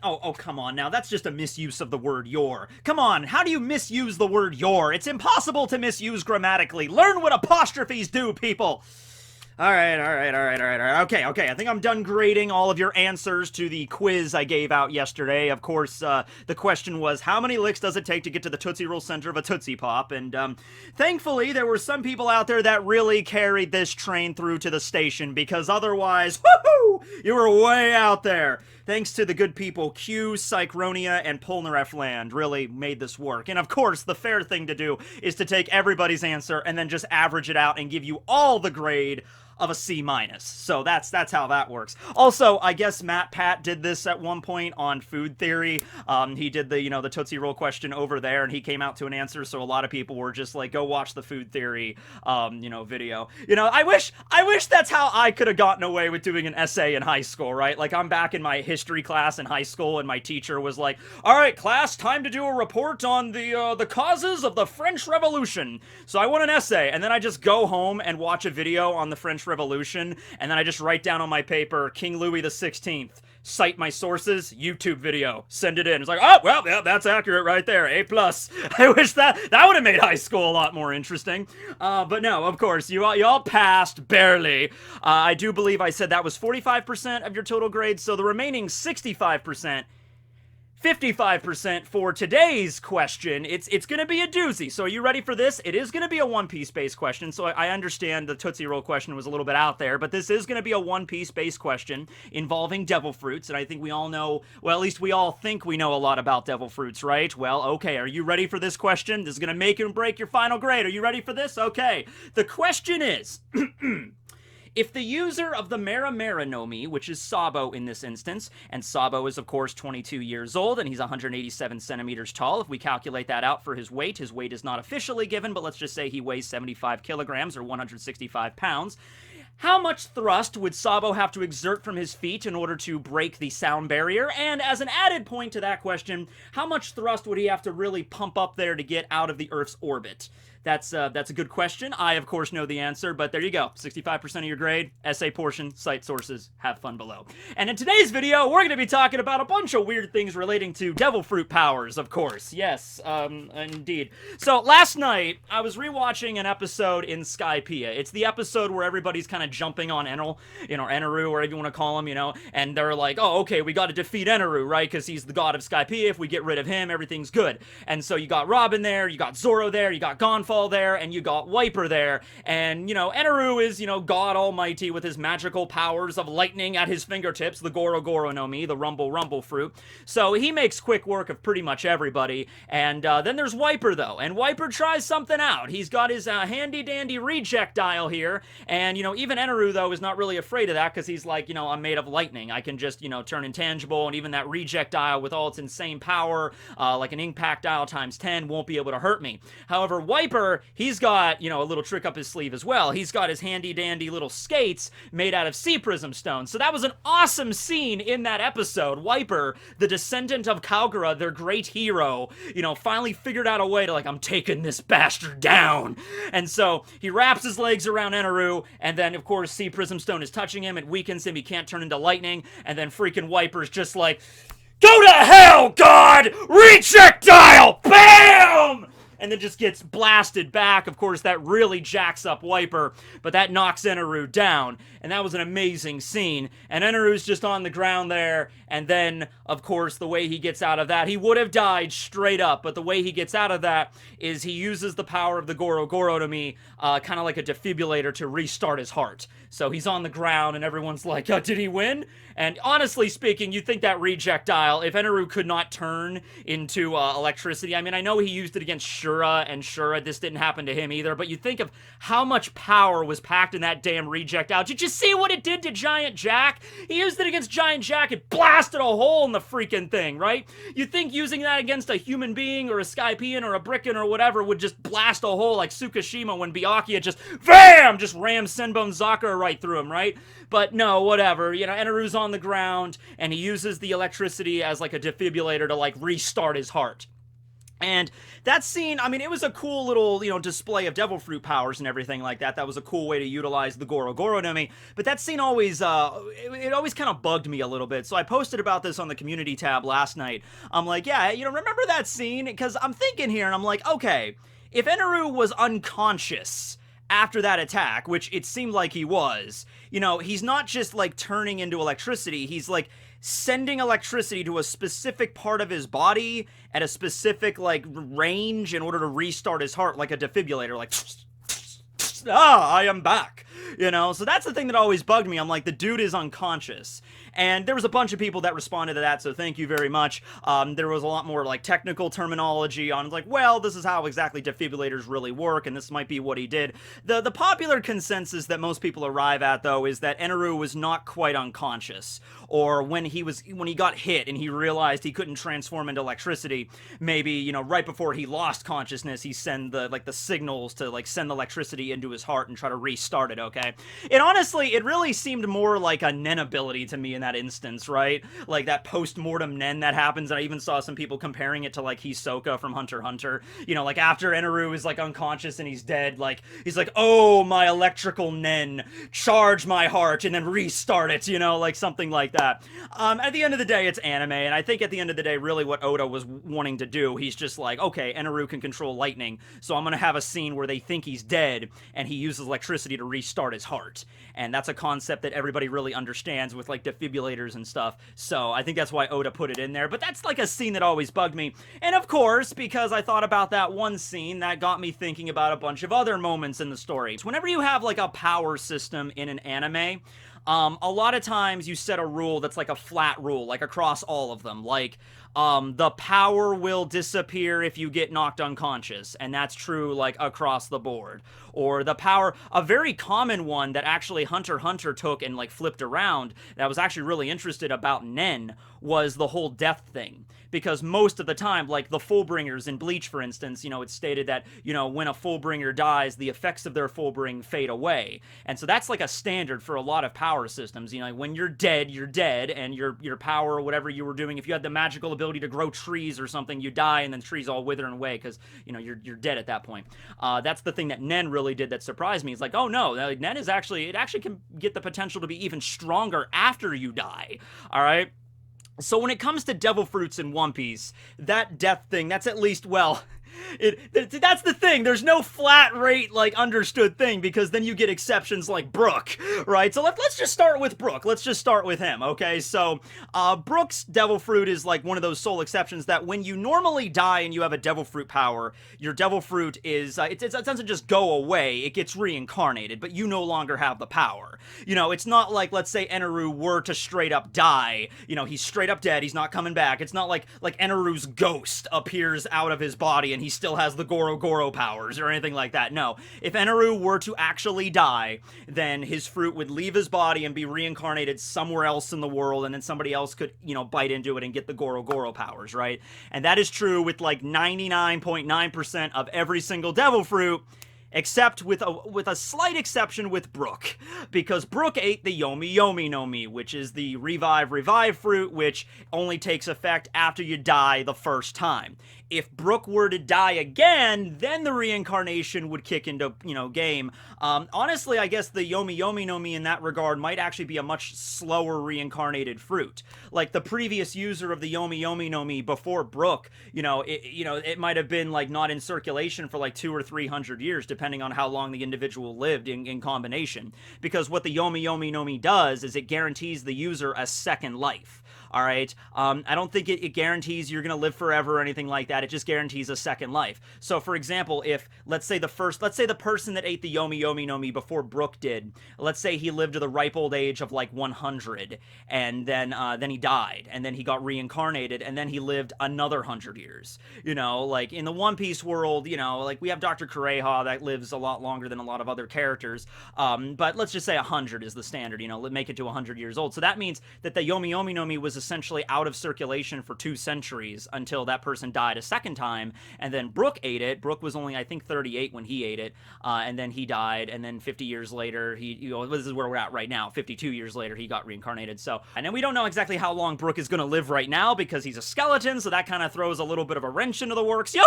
Oh, come on now. That's just a misuse of the word your. Come on, how do you misuse the word your? It's impossible to misuse grammatically. Learn what apostrophes do, people. All right. Okay. I think I'm done grading all of your answers to the quiz I gave out yesterday. Of course, the question was, how many licks does it take to get to the Tootsie Roll center of a Tootsie Pop? And, thankfully, there were some people out there that really carried this train through to the station, because otherwise, woohoo, you were way out there. Thanks to the good people, Q, Psychronia, and Polnareff Land really made this work. And of course, the fair thing to do is to take everybody's answer and then just average it out and give you all the grade of a C-. So that's how that works. Also, I guess Matt Pat did this at one point on food theory. He did the Tootsie Roll question over there, and he came out to an answer, so a lot of people were just like, go watch the food theory, video. I wish that's how I could have gotten away with doing an essay in high school, right? Like, I'm back in my history class in high school, and my teacher was like, all right, class, time to do a report on the causes of the French Revolution. So I want an essay, and then I just go home and watch a video on the French Revolution, and then I just write down on my paper, King Louis the 16th, cite my sources, YouTube video, send it in. It's like, oh, well, yeah, that's accurate right there, A+. I wish that would have made high school a lot more interesting. But no, of course, you all passed, barely. I do believe I said that was 45% of your total grade, so the remaining 65%, 55% for today's question. It's going to be a doozy. So are you ready for this? It is going to be a One Piece based question. So I understand the Tootsie Roll question was a little bit out there, but this is going to be a One Piece based question involving devil fruits. And I think we all know, well, at least we all think we know a lot about devil fruits, right? Well, okay. Are you ready for this question? This is going to make and break your final grade. Are you ready for this? Okay. The question is... If the user of the Mera Mera no Mi, which is Sabo in this instance, and Sabo is of course 22 years old, and he's 187 centimeters tall. If we calculate that out for his weight is not officially given, but let's just say he weighs 75 kilograms or 165 pounds. How much thrust would Sabo have to exert from his feet in order to break the sound barrier? And as an added point to that question, how much thrust would he have to really pump up there to get out of the Earth's orbit? That's a good question. I, of course, know the answer, but there you go. 65% of your grade, essay portion, cite sources, have fun below. And in today's video, we're going to be talking about a bunch of weird things relating to devil fruit powers, of course. Yes, indeed. So last night, I was rewatching an episode in Skypiea. It's the episode where everybody's kind of jumping on Enel, Eneru, whatever you want to call him, and they're like, oh, okay, we got to defeat Eneru, right? Because he's the god of Skypiea. If we get rid of him, everything's good. And so you got Robin there, you got Zoro there, you got Gonfall there, and you got Wiper there, and Eneru is God Almighty with his magical powers of lightning at his fingertips, the Goro Goro no Mi, the Rumble Rumble fruit. So he makes quick work of pretty much everybody. And then there's Wiper though, and Wiper tries something out. He's got his handy dandy reject dial here, and even Eneru though is not really afraid of that, because he's like, I'm made of lightning. I can just turn intangible, and even that reject dial with all its insane power, like an impact dial times 10, won't be able to hurt me. However, Wiper, he's got, a little trick up his sleeve as well. He's got his handy-dandy little skates made out of sea prism stone. So that was an awesome scene in that episode. Wiper, the descendant of Kalgara, their great hero, finally figured out a way to, I'm taking this bastard down. And so he wraps his legs around Eneru, and then, of course, sea prism stone is touching him. It weakens him. He can't turn into lightning. And then freaking Wiper's just like, go to hell, God! Rejectile! BAM! And then just gets blasted back. Of course, that really jacks up Wiper, but that knocks Eneru down, and that was an amazing scene. And Eneru's just on the ground there, and then, of course, the way he gets out of that, he would have died straight up, but the way he gets out of that is he uses the power of the Goro Goro to me, kind of like a defibrillator to restart his heart. So he's on the ground, and everyone's like, did he win? And honestly speaking, you think that rejectile, if Eneru could not turn into electricity, I mean, I know he used it against Shura, and Shura, this didn't happen to him either, but you think of how much power was packed in that damn rejectile. Did you see what it did to Giant Jack? He used it against Giant Jack, it blasted a hole in the freaking thing, right? You think using that against a human being, or a Skypian, or a Bricken, or whatever, would just blast a hole like Tsukishima when Byakuya just, BAM! Just rammed Senbon Zakura right through him, right? But no, whatever, Eneru's on the ground, and he uses the electricity as like a defibrillator to restart his heart. And that scene, I mean, it was a cool little, display of devil fruit powers and everything like that. That was a cool way to utilize the Goro Goro to me. But that scene always, it always kind of bugged me a little bit. So I posted about this on the community tab last night. I'm like, yeah, remember that scene? Because I'm thinking here, and I'm like, okay, if Eneru was unconscious after that attack, which it seemed like he was, he's not just like turning into electricity, he's like sending electricity to a specific part of his body at a specific like range in order to restart his heart, like a defibrillator, like I am back, so that's the thing that always bugged me. I'm like, the dude is unconscious. And there was a bunch of people that responded to that, so thank you very much. There was a lot more like technical terminology on like, well, this is how exactly defibrillators really work, and this might be what he did. The popular consensus that most people arrive at, though, is that Eneru was not quite unconscious, or when he got hit and he realized he couldn't transform into electricity, maybe right before he lost consciousness, he sent the signals to like send the electricity into his heart and try to restart it. Okay, it really seemed more like a Nen ability to me in that instance, right? Like that post-mortem Nen that happens, and I even saw some people comparing it to like Hisoka from Hunter x Hunter. Like after Eneru is like unconscious and he's dead, like he's like, oh, my electrical Nen, charge my heart and then restart it, like something like that. At the end of the day, it's anime, and I think at the end of the day, really what Oda was wanting to do, he's just like, okay, Eneru can control lightning, so I'm gonna have a scene where they think he's dead and he uses electricity to restart his heart. And that's a concept that everybody really understands with like defibrillators and stuff. So I think that's why Oda put it in there. But that's like a scene that always bugged me. And of course, because I thought about that one scene, that got me thinking about a bunch of other moments in the story. So whenever you have like a power system in an anime, a lot of times you set a rule that's like a flat rule, like across all of them. Like, the power will disappear if you get knocked unconscious, and that's true like across the board. Or the power, a very common one that actually Hunter x Hunter took and like flipped around, that I was actually really interested about Nen, was the whole death thing. Because most of the time, like the Fullbringers in Bleach, for instance, it's stated that, when a Fullbringer dies, the effects of their Fullbring fade away. And so that's like a standard for a lot of power systems. When you're dead, and your power or whatever you were doing, if you had the magical ability to grow trees or something, you die and then trees all wither away because, you're dead at that point. That's the thing that Nen really did that surprised me. It's like, oh no, Nen is actually can get the potential to be even stronger after you die. All right? So when it comes to devil fruits in One Piece, that death thing, that's at least, well, that's the thing. There's no flat rate, like, understood thing, because then you get exceptions like Brook, right? So let's just start with Brook. Let's just start with him, okay? So, Brook's devil fruit is, like, one of those sole exceptions that when you normally die and you have a devil fruit power, your devil fruit is, it doesn't just go away, it gets reincarnated, but you no longer have the power. It's not like, let's say Eneru were to straight up die, he's straight up dead, he's not coming back. It's not like Eneru's ghost appears out of his body and he still has the Goro Goro powers or anything like that. No. If Eneru were to actually die, then his fruit would leave his body and be reincarnated somewhere else in the world, and then somebody else could, bite into it and get the Goro Goro powers, right? And that is true with like 99.9% of every single devil fruit, except with a slight exception with Brook, because Brook ate the Yomi Yomi no Mi, which is the revive fruit, which only takes effect after you die the first time. If Brook were to die again, then the reincarnation would kick into, game. Honestly, I guess the Yomi Yomi no Mi in that regard might actually be a much slower reincarnated fruit. Like the previous user of the Yomi Yomi no Mi before Brook, it might have been like not in circulation for like 200 or 300 years, depending on how long the individual lived in combination. Because what the Yomi Yomi no Mi does is it guarantees the user a second life. All right. I don't think it guarantees you're going to live forever or anything like that. It just guarantees a second life. So, for example, if, let's say the person that ate the Yomi Yomi no Mi before Brook did, let's say he lived to the ripe old age of like 100, and then he died, and then he got reincarnated, and then he lived another 100 years. Like in the One Piece world, like we have Dr. Kureha that lives a lot longer than a lot of other characters. But let's just say 100 is the standard, make it to 100 years old. So that means that the Yomi Yomi no Mi was was essentially out of circulation for 2 centuries until that person died a second time, and then Brook ate it. Brook was only, I think, 38 when he ate it, and then he died, and then 50 years later, this is where we're at right now, 52 years later, he got reincarnated. So, and then we don't know exactly how long Brook is going to live right now, because he's a skeleton, so that kind of throws a little bit of a wrench into the works. Yo!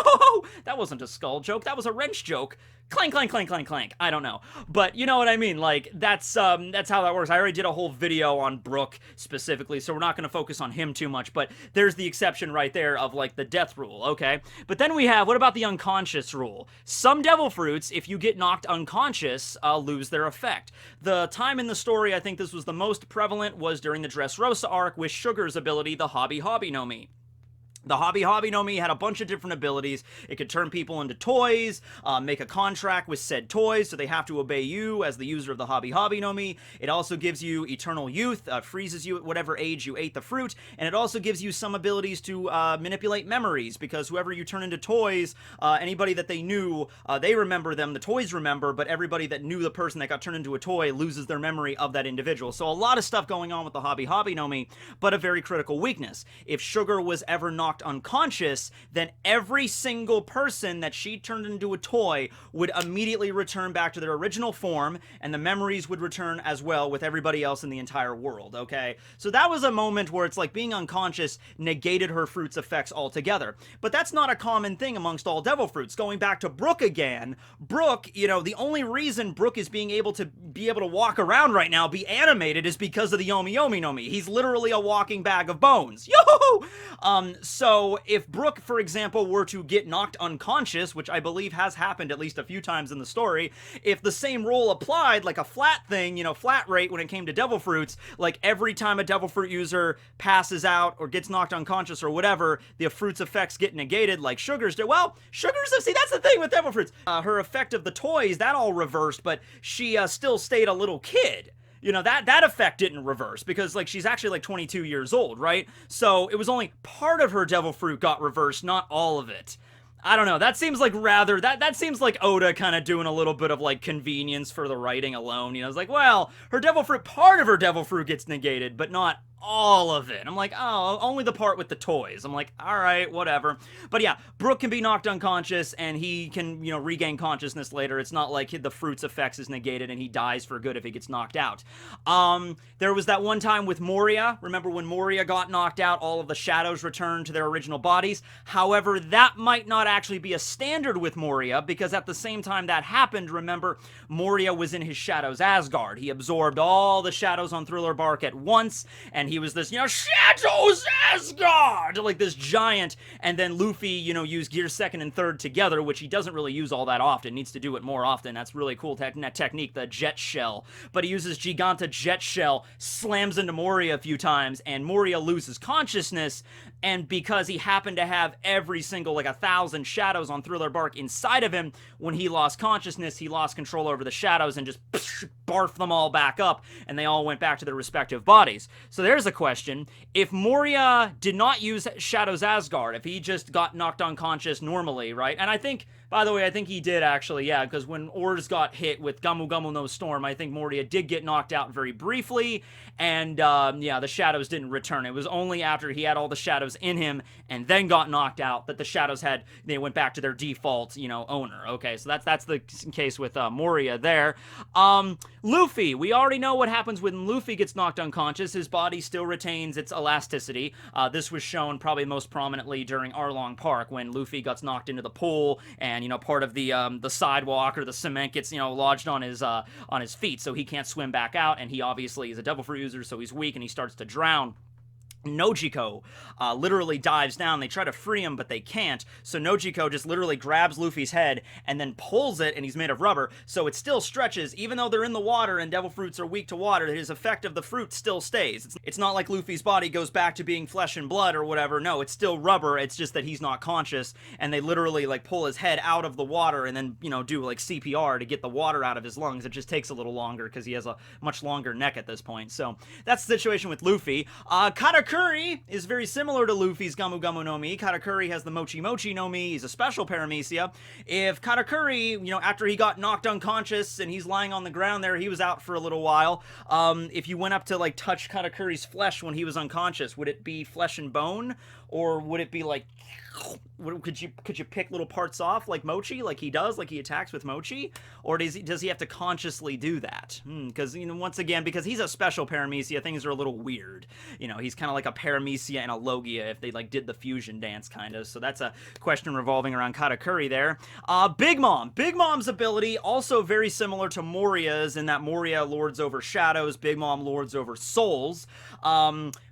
That wasn't a skull joke, that was a wrench joke. Clank, clank, clank, clank, clank. I don't know. But you know what I mean, like, that's how that works. I already did a whole video on Brook specifically, so we're not going to focus on him too much, but there's the exception right there of, like, the death rule, okay? But then we have, what about the unconscious rule? Some devil fruits, if you get knocked unconscious, lose their effect. The time in the story I think this was the most prevalent was during the Dressrosa arc with Sugar's ability, the Hobby Hobby no Mi. The Hobby Hobby no Mi had a bunch of different abilities. It could turn people into toys, make a contract with said toys, so they have to obey you as the user of the Hobby Hobby no Mi. It also gives you eternal youth, freezes you at whatever age you ate the fruit, and it also gives you some abilities to manipulate memories, because whoever you turn into toys, anybody that they knew, they remember them, the toys remember, but everybody that knew the person that got turned into a toy loses their memory of that individual. So a lot of stuff going on with the Hobby Hobby no Mi, but a very critical weakness. If Sugar was ever knocked unconscious, then every single person that she turned into a toy would immediately return back to their original form, and the memories would return as well with everybody else in the entire world, okay? So that was a moment where it's like being unconscious negated her fruit's effects altogether. But that's not a common thing amongst all devil fruits. Going back to Brook again, Brook, you know, the only reason Brook is being able to walk around right now, be animated, is because of the Yomi Yomi no Mi. He's literally a walking bag of bones. Yo! So if Brook, for example, were to get knocked unconscious, which I believe has happened at least a few times in the story, if the same rule applied, like a flat thing, you know, flat rate when it came to devil fruits, like every time a devil fruit user passes out or gets knocked unconscious or whatever, the fruit's effects get negated like Sugar's did. Well, Sugar's, see, that's the thing with devil fruits. Her effect of the toys, that all reversed, but she still stayed a little kid. You know, that effect didn't reverse, because, like, she's actually, like, 22 years old, right? So it was only part of her devil fruit got reversed, not all of it. I don't know, that seems like rather, that seems like Oda kind of doing a little bit of, like, convenience for the writing alone. You know, it's like, well, her devil fruit, part of her devil fruit gets negated, but not all of it. I'm like, oh, only the part with the toys. I'm like, all right, whatever. But yeah, Brook can be knocked unconscious, and he can, you know, regain consciousness later. It's not like the fruit's effects is negated and he dies for good if he gets knocked out. There was that one time with Moria. Remember when Moria got knocked out, all of the shadows returned to their original bodies. However, that might not actually be a standard with Moria, because at the same time that happened, remember, Moria was in his Shadows Asgard. He absorbed all the shadows on Thriller Bark at once, and he was this, you know, Shadows Asgard, like this giant, and then Luffy, you know, used Gear 2nd and 3rd together, which he doesn't really use all that often, needs to do it more often. That's really cool technique, the Jet Shell. But he uses Giganta Jet Shell, slams into Moria a few times, and Moria loses consciousness, and because he happened to have every single, like, 1,000 shadows on Thriller Bark inside of him, when he lost consciousness, he lost control over the shadows and just barfed them all back up, and they all went back to their respective bodies. So there's a question. If Moria did not use Shadows Asgard, if he just got knocked unconscious normally, right? And I think, by the way, I think he did actually, yeah, because when Ors got hit with Gamu Gamu no Storm, I think Moria did get knocked out very briefly, and yeah, the shadows didn't return. It was only after he had all the shadows in him and then got knocked out that the shadows they went back to their default, you know, owner. Okay, so that's the case with Moria there. Luffy, we already know what happens when Luffy gets knocked unconscious. His body still retains its elasticity. This was shown probably most prominently during Arlong Park, when Luffy gets knocked into the pool, and, you know, part of the sidewalk or the cement gets, you know, lodged on his feet, so he can't swim back out, and he obviously is a devil fruit user, so he's weak and he starts to drown. Nojiko literally dives down. They try to free him, but they can't. So Nojiko just literally grabs Luffy's head and then pulls it, and he's made of rubber, so it still stretches. Even though they're in the water and devil fruits are weak to water, his effect of the fruit still stays. It's not like Luffy's body goes back to being flesh and blood or whatever. No, it's still rubber. It's just that he's not conscious, and they literally, like, pull his head out of the water and then, you know, do, like, CPR to get the water out of his lungs. It just takes a little longer because he has a much longer neck at this point. So that's the situation with Luffy. Katakuri Katakuri is very similar to Luffy's Gamu Gamu no Mi. Katakuri has the Mochi Mochi no Mi. He's a special paramecia. If Katakuri, you know, after he got knocked unconscious and he's lying on the ground there, he was out for a little while. If you went up to, like, touch Katakuri's flesh when he was unconscious, would it be flesh and bone? Or would it be like, could you pick little parts off like Mochi, like he does, like he attacks with Mochi? Or does he have to consciously do that? Because, you know, once again, because he's a special paramecia, things are a little weird. You know, he's kind of like a paramecia and a Logia if they, like, did the fusion dance, kind of. So that's a question revolving around Katakuri there. Big Mom. Big Mom's ability, also very similar to Moria's in that Moria lords over shadows, Big Mom lords over souls.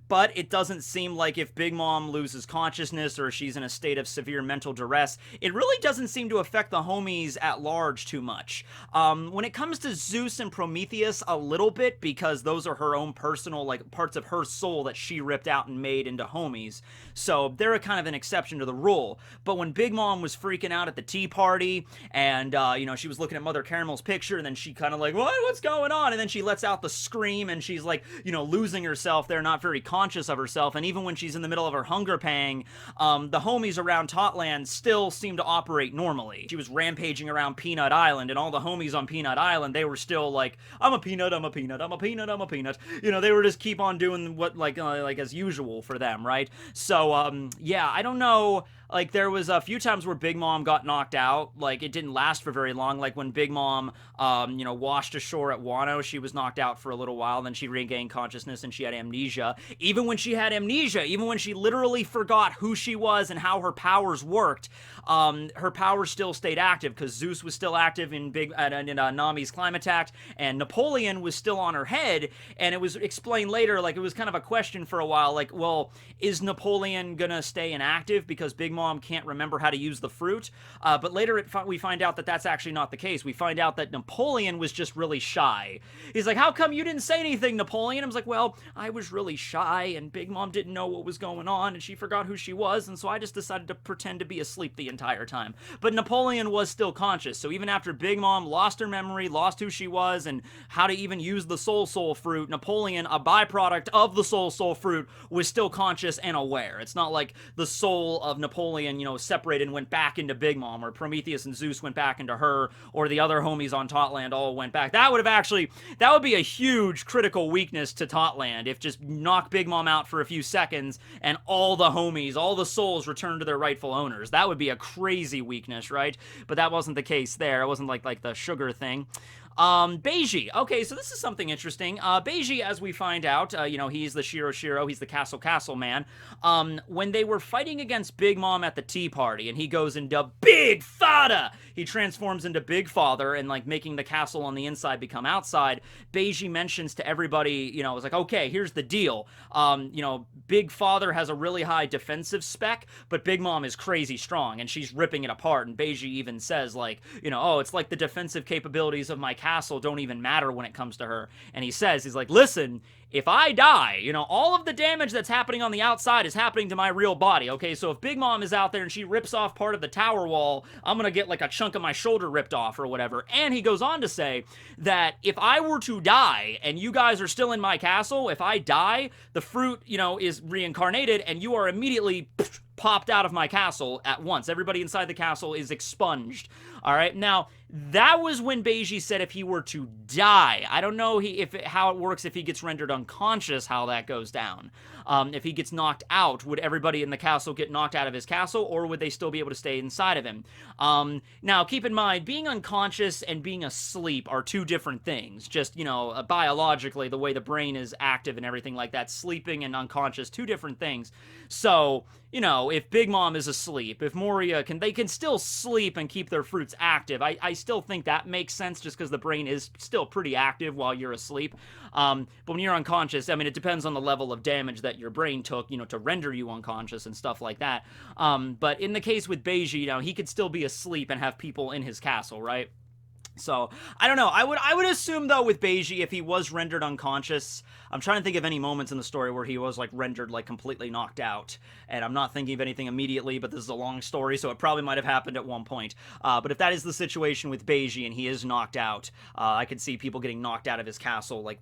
But it doesn't seem like if Big Mom loses consciousness or she's in a state of severe mental duress, it really doesn't seem to affect the homies at large too much. When it comes to Zeus and Prometheus, a little bit, because those are her own personal, like, parts of her soul that she ripped out and made into homies. So they're a kind of an exception to the rule. But when Big Mom was freaking out at the tea party and, you know, she was looking at Mother Caramel's picture and then she kind of like, what's going on? And then she lets out the scream and she's like, you know, losing herself there, not very conscious of herself. And even when she's in the middle of her hunger pang, the homies around Totland still seem to operate normally. She was rampaging around Peanut Island, and all the homies on Peanut Island, they were still like, I'm a peanut, I'm a peanut, I'm a peanut, I'm a peanut. You know, they were just keep on doing what, like as usual for them, right? So, yeah, I don't know. Like, there was a few times where Big Mom got knocked out. Like, it didn't last for very long. Like, when Big Mom, you know, washed ashore at Wano, she was knocked out for a little while. Then she regained consciousness and she had amnesia. Even when she had amnesia, even when she literally forgot who she was and how her powers worked, her powers still stayed active because Zeus was still active in Nami's climate attack, and Napoleon was still on her head. And it was explained later, like, it was kind of a question for a while, like, well, is Napoleon gonna stay inactive because Big Mom can't remember how to use the fruit? But later we find out that that's actually not the case. We find out that Napoleon was just really shy. He's like, how come you didn't say anything, Napoleon? I was like, well, I was really shy and Big Mom didn't know what was going on and she forgot who she was, and so I just decided to pretend to be asleep the entire time. But Napoleon was still conscious, so even after Big Mom lost her memory, lost who she was, and how to even use the Soul fruit, Napoleon, a byproduct of the Soul fruit, was still conscious and aware. It's not like the soul of Napoleon, you know, separated and went back into Big Mom, or Prometheus and Zeus went back into her, or the other homies on Totland all went back. That would be a huge critical weakness to Totland, if just knock Big Mom out for a few seconds and all the homies, all the souls return to their rightful owners. That would be a crazy weakness, right? But that wasn't the case there. It wasn't like the sugar thing. Beiji. Okay, so this is something interesting. Beiji, as we find out, you know, he's the Shiro, he's the Castle man. When they were fighting against Big Mom at the tea party, and he goes into Big Father, he transforms into Big Father, and, like, making the castle on the inside become outside, Beiji mentions to everybody, you know, it was like, okay, here's the deal. You know, Big Father has a really high defensive spec, but Big Mom is crazy strong, and she's ripping it apart, and Beiji even says, like, you know, oh, it's like the defensive capabilities of my castle don't even matter when it comes to her. And he says, he's like, listen, if I die, you know, all of the damage that's happening on the outside is happening to my real body, okay? So if Big Mom is out there and she rips off part of the tower wall, I'm gonna get, like, a chunk of my shoulder ripped off or whatever. And he goes on to say that if I were to die and you guys are still in my castle, if I die, the fruit, you know, is reincarnated and you are immediately popped out of my castle at once. Everybody inside the castle is expunged. All right, now, that was when Beiji said if he were to die. I don't know how it works if he gets rendered unconscious, how that goes down. If he gets knocked out, would everybody in the castle get knocked out of his castle, or would they still be able to stay inside of him? Now, keep in mind, being unconscious and being asleep are two different things. Just, you know, biologically, the way the brain is active and everything like that, sleeping and unconscious, two different things. So, you know, if Big Mom is asleep, if Moria they can still sleep and keep their fruits active. I still think that makes sense just because the brain is still pretty active while you're asleep. But when you're unconscious, I mean, it depends on the level of damage that your brain took, you know, to render you unconscious and stuff like that. But in the case with Beiji, you know, he could still be asleep and have people in his castle, right? So, I don't know. I would assume, though, with Beiji, if he was rendered unconscious, I'm trying to think of any moments in the story where he was, like, rendered, like, completely knocked out. And I'm not thinking of anything immediately, but this is a long story, so it probably might have happened at one point. But if that is the situation with Beiji and he is knocked out, I could see people getting knocked out of his castle, like,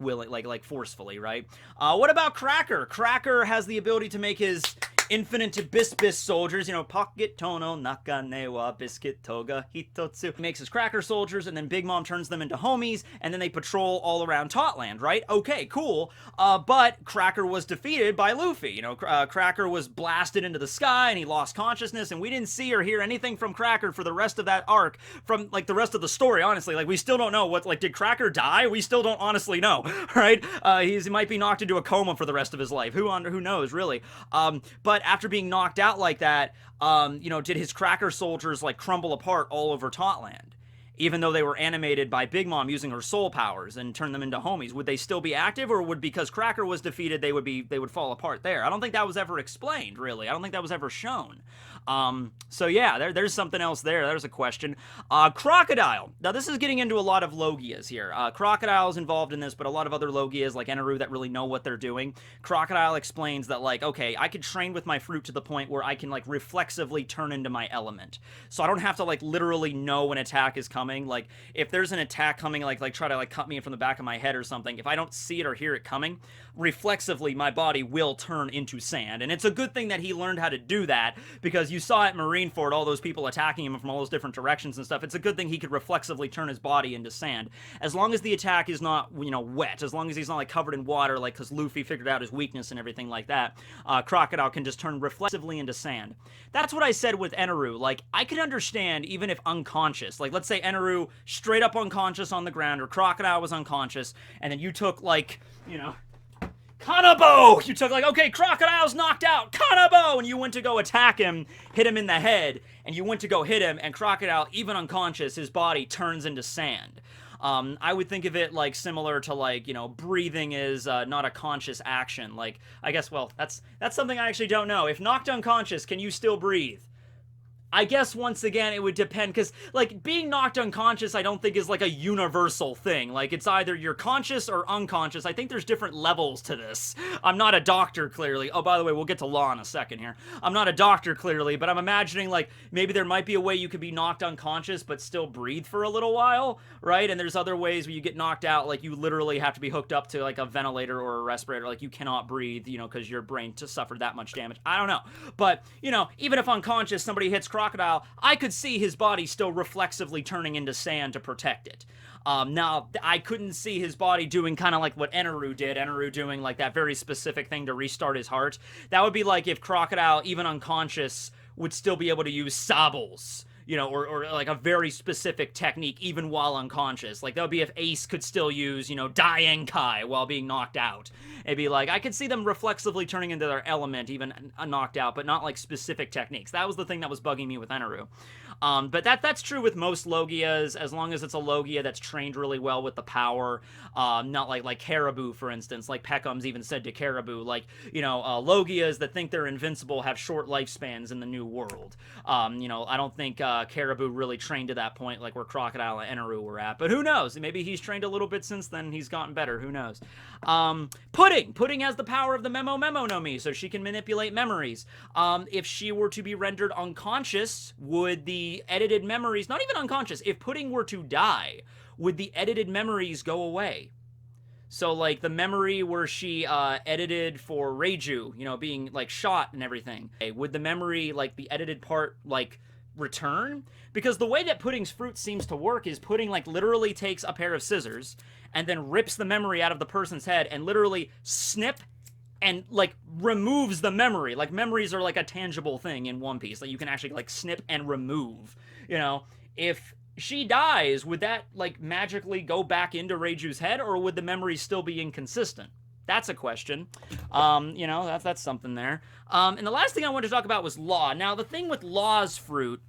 forcefully, right? What about Cracker? Cracker has the ability to make his infinite bis soldiers, pocket tono nakane wa biscuit toga hitotsu. He makes his Cracker soldiers, and then Big Mom turns them into homies, and then they patrol all around Totland, right? Okay, cool. But Cracker was defeated by Luffy. Cracker was blasted into the sky, and he lost consciousness, and we didn't see or hear anything from Cracker for the rest of that arc, from, like, the rest of the story, honestly. Like, we still don't know what, like, did Cracker die? We still don't honestly know, right? He might be knocked into a coma for the rest of his life. Who knows, really? But after being knocked out like that, did his Cracker soldiers, like, crumble apart all over Totland? Even though they were animated by Big Mom using her soul powers and turn them into homies, would they still be active, or would, because Cracker was defeated, they would fall apart there? I don't think that was ever explained, really. I don't think that was ever shown. So yeah, there's something else there. There's a question. Crocodile. Now, this is getting into a lot of Logias here. Crocodile's involved in this, but a lot of other Logias, like Eneru, that really know what they're doing. Crocodile explains that, like, okay, I could train with my fruit to the point where I can, like, reflexively turn into my element. So I don't have to, like, literally know an attack is coming. Like, if there's an attack coming, like try to, like, cut me from the back of my head or something, if I don't see it or hear it coming, reflexively my body will turn into sand. And it's a good thing that he learned how to do that, because you saw at Marineford all those people attacking him from all those different directions and stuff. It's a good thing he could reflexively turn his body into sand, as long as the attack is not, wet, as long as he's not, like, covered in water, like, because Luffy figured out his weakness and everything like that. Crocodile can just turn reflexively into sand. That's what I said with Eneru. Like, I could understand even if unconscious, like, let's say Eneru straight up unconscious on the ground, or Crocodile was unconscious, and then you took, like, Kanabo! You took, like, okay, Crocodile's knocked out, Kanabo! And you went to go attack him, hit him in the head, and you went to go hit him, and Crocodile, even unconscious, his body turns into sand. I would think of it, like, similar to, like, breathing is not a conscious action. Like, I guess, well, that's something I actually don't know. If knocked unconscious, can you still breathe? I guess, once again, it would depend, because, like, being knocked unconscious, I don't think is, like, a universal thing. Like, it's either you're conscious or unconscious. I think there's different levels to this. I'm not a doctor, clearly. Oh, by the way, we'll get to law in a second here. I'm not a doctor, clearly, but I'm imagining, like, maybe there might be a way you could be knocked unconscious but still breathe for a little while, right? And there's other ways where you get knocked out, like, you literally have to be hooked up to, like, a ventilator or a respirator. Like, you cannot breathe, because your brain suffered that much damage. I don't know. But, even if unconscious, somebody hits Crocodile, I could see his body still reflexively turning into sand to protect it. Now, I couldn't see his body doing kind of like what Eneru did. Eneru doing, like, that very specific thing to restart his heart. That would be like if Crocodile, even unconscious, would still be able to use sables. Or like a very specific technique even while unconscious. Like, that would be if Ace could still use, Daienkai while being knocked out. It'd be like, I could see them reflexively turning into their element even knocked out, but not, like, specific techniques. That was the thing that was bugging me with Eneru. But that's true with most Logias, as long as it's a Logia that's trained really well with the power. Not like Caribou, for instance. Like Peckham's even said to Caribou, like, Logias that think they're invincible have short lifespans in the new world. I don't think Caribou really trained to that point, like where Crocodile and Eneru were at. But who knows? Maybe he's trained a little bit since then. He's gotten better. Who knows? Pudding has the power of the Memo no Mi, so she can manipulate memories. If she were to be rendered unconscious, would the edited memories, not even unconscious, if Pudding were to die, would the edited memories go away? So, like, the memory where she edited for Reiju, being, like, shot and everything, would the memory, like, the edited part, like, return? Because the way that Pudding's fruit seems to work is Pudding, like, literally takes a pair of scissors and then rips the memory out of the person's head and literally snip and, like, removes the memory. Like, memories are, like, a tangible thing in One Piece. Like, you can actually, like, snip and remove, If she dies, would that, like, magically go back into Reiju's head, or would the memory still be inconsistent? That's a question. That's something there. And the last thing I wanted to talk about was Law. Now, the thing with Law's fruit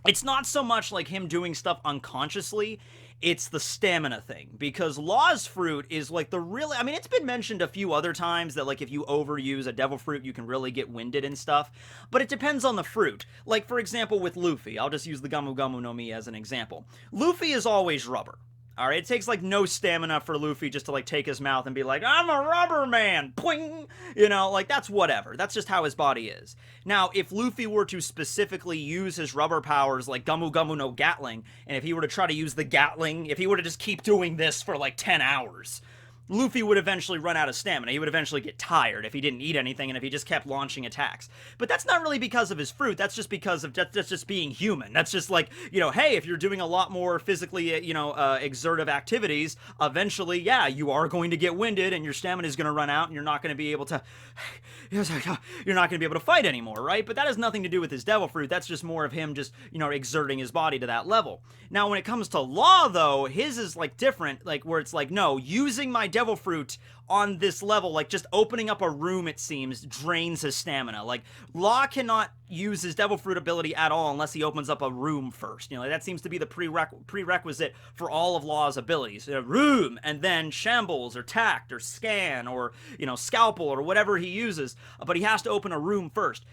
it's not so much like him doing stuff unconsciously, it's the stamina thing. Because Law's fruit is like the really, I mean, it's been mentioned a few other times that like if you overuse a devil fruit, you can really get winded and stuff. But it depends on the fruit. Like, for example, with Luffy, I'll just use the Gamu Gamu no Mi as an example. Luffy is always rubber. All right, it takes like no stamina for Luffy just to like take his mouth and be like, I'm a rubber man, poing! You know, like that's whatever. That's just how his body is. Now, if Luffy were to specifically use his rubber powers like Gamu Gamu no Gatling, and if he were to try to use the Gatling, if he were to just keep doing this for like 10 hours, Luffy would eventually run out of stamina. He would eventually get tired if he didn't eat anything and if he just kept launching attacks. But that's not really because of his fruit. That's just because of that's just being human. That's just like, you know, hey, if you're doing a lot more physically, you know, exertive activities, eventually, yeah, you are going to get winded and your stamina is going to run out and you're not going to be able to, you're not going to be able to fight anymore, right? But that has nothing to do with his devil fruit. That's just more of him just, you know, exerting his body to that level. Now, when it comes to Law, though, his is like different, like where it's like, no, using my devil fruit on this level, like just opening up a room, it seems, drains his stamina. Like, Law cannot use his devil fruit ability at all unless he opens up a room first. You know, that seems to be the prerequisite for all of Law's abilities. A room, and then shambles, or tact, or scan, or, you know, scalpel, or whatever he uses. But he has to open a room first.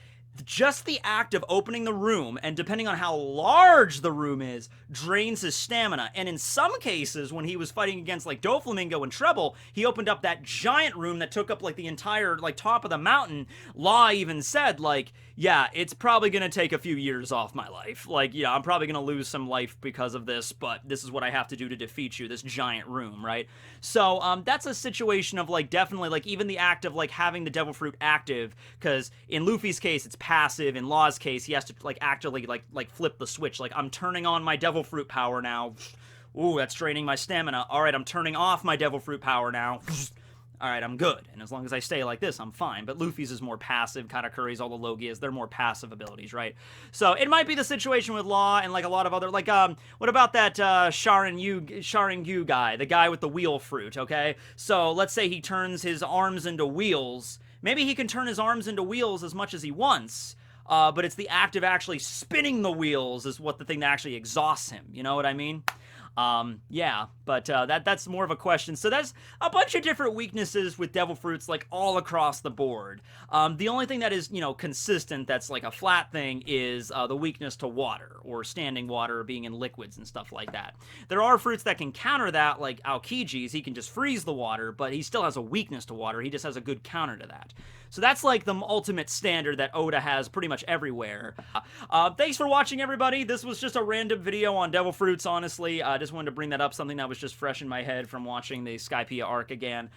Just the act of opening the room, and depending on how large the room is, drains his stamina. And in some cases, when he was fighting against like Doflamingo and Treble, he opened up that giant room that took up like the entire like top of the mountain. Law even said like, yeah, it's probably going to take a few years off my life. Like, yeah, I'm probably going to lose some life because of this, but this is what I have to do to defeat you, this giant room, right? So that's a situation of like definitely like even the act of like having the devil fruit active, because in Luffy's case it's passive. In Law's case, he has to like actually like flip the switch. Like, I'm turning on my devil fruit power now. Ooh, that's draining my stamina. All right, I'm turning off my devil fruit power now. All right, I'm good. And as long as I stay like this, I'm fine. But Luffy's is more passive. Katakuri's, all the Logias, they're more passive abilities, right? So it might be the situation with Law and like a lot of other, like, what about that Sharingu guy, the guy with the wheel fruit, okay? So let's say he turns his arms into wheels. Maybe he can turn his arms into wheels as much as he wants. But it's the act of actually spinning the wheels is what the thing that actually exhausts him. You know what I mean? Yeah, but that's more of a question. So that's a bunch of different weaknesses with devil fruits, like all across the board. The only thing that is, you know, consistent, that's like a flat thing, is the weakness to water, or standing water, or being in liquids and stuff like that. There are fruits that can counter that, like Aokiji's. He can just freeze the water, but he still has a weakness to water. He just has a good counter to that. So that's like the ultimate standard that Oda has pretty much everywhere. Thanks for watching, everybody. This was just a random video on devil fruits, honestly. I just wanted to bring that up, something that was just fresh in my head from watching the Skypiea arc again.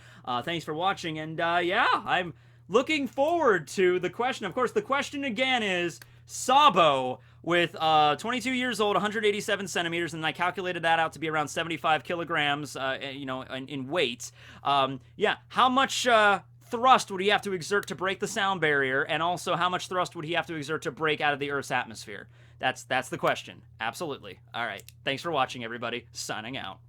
Thanks for watching, and yeah, I'm looking forward to the question. Of course, the question again is, Sabo, with 22 years old, 187 centimeters, and I calculated that out to be around 75 kilograms, you know, in weight. Yeah, how much thrust would he have to exert to break the sound barrier, and also how much thrust would he have to exert to break out of the Earth's atmosphere? That's the question. Absolutely. All right. Thanks for watching, everybody. Signing out.